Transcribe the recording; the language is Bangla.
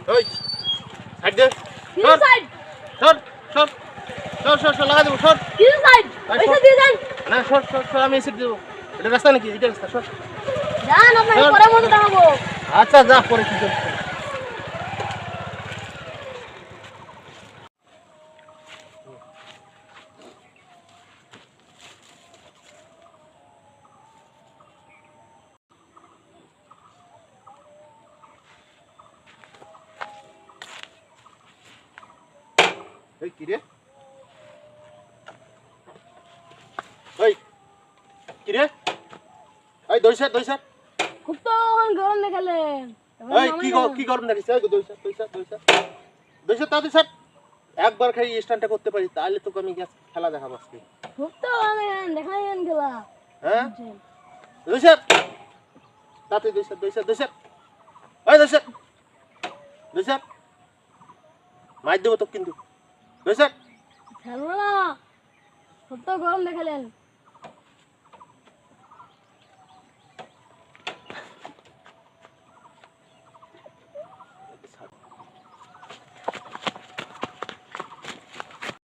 ওই সাইড দে কি সর সাইড সর সর সর সর সর লাগা দেবো সর কি সাইড পয়সা দিয়ে দেন না সর সর সর আমি এসে দেবো এটা রাস্তা নাকি এটা রাস্তা সর জান আপনাকে পরে মতো দেখাবো আচ্ছা যা পরে কি করছিস এই কি রে এই কি রে এই দইসা খুব তো গরম দেখালেন এই কি গরম দেখিস এই দইসা একবার খাই স্ট্যান্ডটা করতে পারি তাহলে তোকে আমি খেলা দেখাবো আজকে খুব তো দেখালেন খেলা হ্যাঁ দইসা তাতে দইসা এই দইসা মার দেবো তো কিন্তু দইসা খেলবো না খুব তো গরম দেখালেন